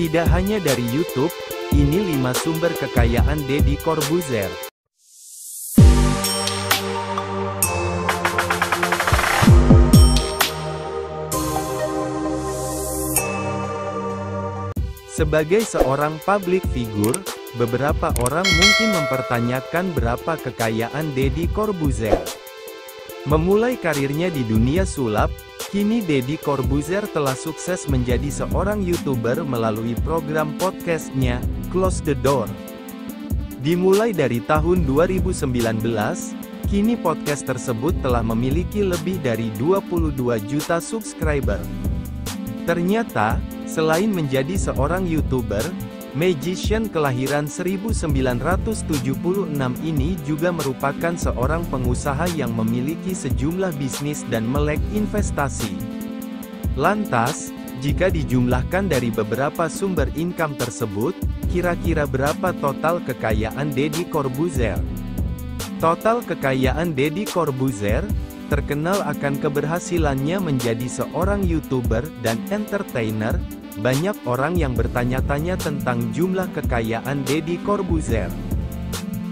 Tidak hanya dari YouTube, ini 5 sumber kekayaan Deddy Corbuzier. Sebagai seorang public figure, beberapa orang mungkin mempertanyakan berapa kekayaan Deddy Corbuzier. Memulai karirnya di dunia sulap, kini Deddy Corbuzier telah sukses menjadi seorang YouTuber melalui program podcast-nya, Close the Door. Dimulai dari tahun 2019, kini podcast tersebut telah memiliki lebih dari 22 juta subscriber. Ternyata, selain menjadi seorang YouTuber, magician kelahiran 1976 ini juga merupakan seorang pengusaha yang memiliki sejumlah bisnis dan melek investasi. Lantas, jika dijumlahkan dari beberapa sumber income tersebut, kira-kira berapa total kekayaan Deddy Corbuzier? Total kekayaan Deddy Corbuzier terkenal akan keberhasilannya menjadi seorang YouTuber dan entertainer. Banyak orang yang bertanya-tanya tentang jumlah kekayaan Deddy Corbuzier.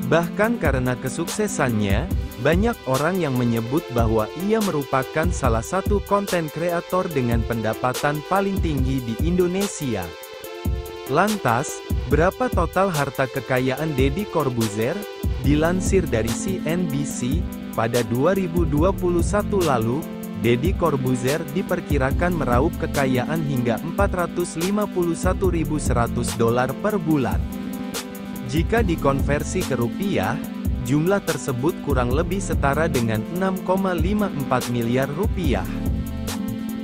Bahkan karena kesuksesannya, banyak orang yang menyebut bahwa ia merupakan salah satu konten kreator dengan pendapatan paling tinggi di Indonesia. Lantas, berapa total harta kekayaan Deddy Corbuzier? Dilansir dari CNBC, pada 2021 lalu, Deddy Corbuzier diperkirakan meraup kekayaan hingga $451.100 per bulan. Jika dikonversi ke rupiah, jumlah tersebut kurang lebih setara dengan 6,54 miliar rupiah.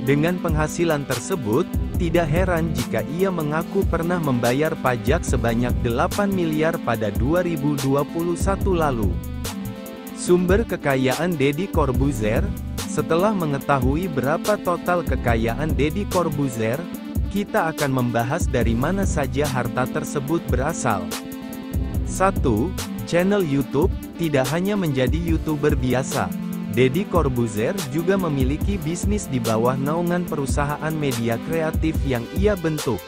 Dengan penghasilan tersebut, tidak heran jika ia mengaku pernah membayar pajak sebanyak 8 miliar pada 2021 lalu. Sumber kekayaan Deddy Corbuzier. Setelah mengetahui berapa total kekayaan Deddy Corbuzier, kita akan membahas dari mana saja harta tersebut berasal. 1. Channel YouTube. Tidak hanya menjadi YouTuber biasa, Deddy Corbuzier juga memiliki bisnis di bawah naungan perusahaan media kreatif yang ia bentuk.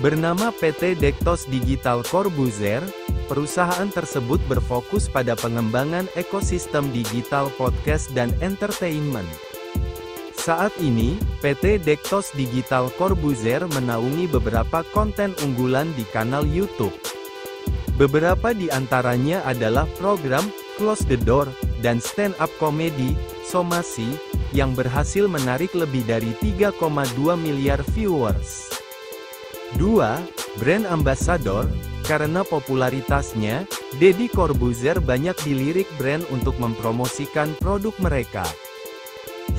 Bernama PT Dektos Digital Corbuzier, perusahaan tersebut berfokus pada pengembangan ekosistem digital podcast dan entertainment. Saat ini, PT Dektos Digital Corbuzier menaungi beberapa konten unggulan di kanal YouTube. Beberapa di antaranya adalah program Close the Door dan stand-up comedy Somasi, yang berhasil menarik lebih dari 3,2 miliar viewers. 2. Brand Ambassador. Karena popularitasnya, Deddy Corbuzier banyak dilirik brand untuk mempromosikan produk mereka.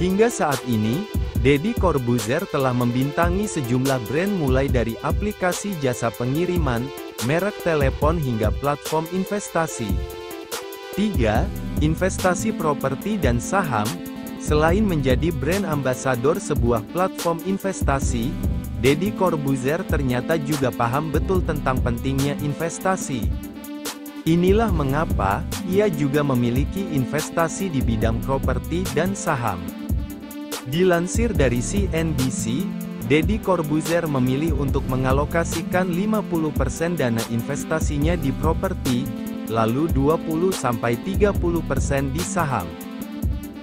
Hingga saat ini, Deddy Corbuzier telah membintangi sejumlah brand mulai dari aplikasi jasa pengiriman, merek telepon hingga platform investasi. 3. Investasi properti dan saham. Selain menjadi brand ambassador sebuah platform investasi, Deddy Corbuzier ternyata juga paham betul tentang pentingnya investasi. Inilah mengapa ia juga memiliki investasi di bidang properti dan saham. Dilansir dari CNBC, Deddy Corbuzier memilih untuk mengalokasikan 50% dana investasinya di properti, lalu 20-30% di saham.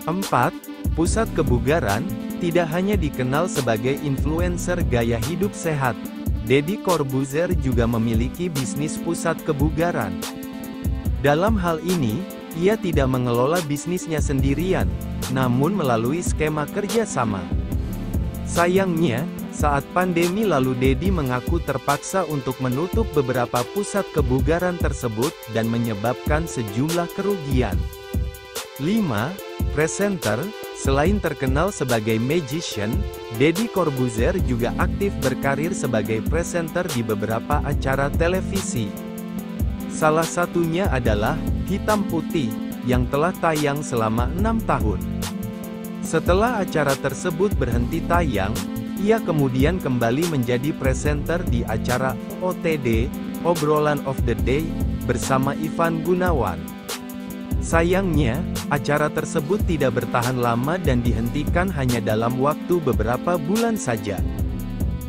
4. Pusat kebugaran. Tidak hanya dikenal sebagai influencer gaya hidup sehat, Deddy Corbuzier juga memiliki bisnis pusat kebugaran. Dalam hal ini, ia tidak mengelola bisnisnya sendirian, namun melalui skema kerjasama. Sayangnya, saat pandemi lalu Deddy mengaku terpaksa untuk menutup beberapa pusat kebugaran tersebut dan menyebabkan sejumlah kerugian. 5. Presenter. Selain terkenal sebagai magician, Deddy Corbuzier juga aktif berkarir sebagai presenter di beberapa acara televisi. Salah satunya adalah Hitam Putih, yang telah tayang selama 6 tahun. Setelah acara tersebut berhenti tayang, ia kemudian kembali menjadi presenter di acara OTD, Obrolan of the Day, bersama Ivan Gunawan. Sayangnya, acara tersebut tidak bertahan lama dan dihentikan hanya dalam waktu beberapa bulan saja.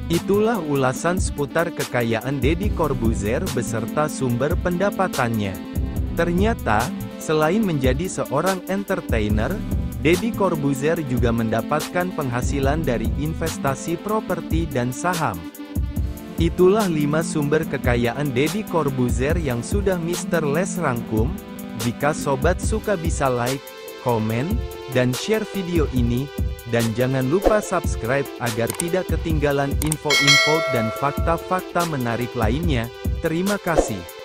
Itulah ulasan seputar kekayaan Deddy Corbuzier beserta sumber pendapatannya. Ternyata, selain menjadi seorang entertainer, Deddy Corbuzier juga mendapatkan penghasilan dari investasi properti dan saham. Itulah 5 sumber kekayaan Deddy Corbuzier yang sudah Mr. Les rangkum. Jika sobat suka bisa like, komen, dan share video ini. Dan jangan lupa subscribe agar tidak ketinggalan info-info dan fakta-fakta menarik lainnya. Terima kasih.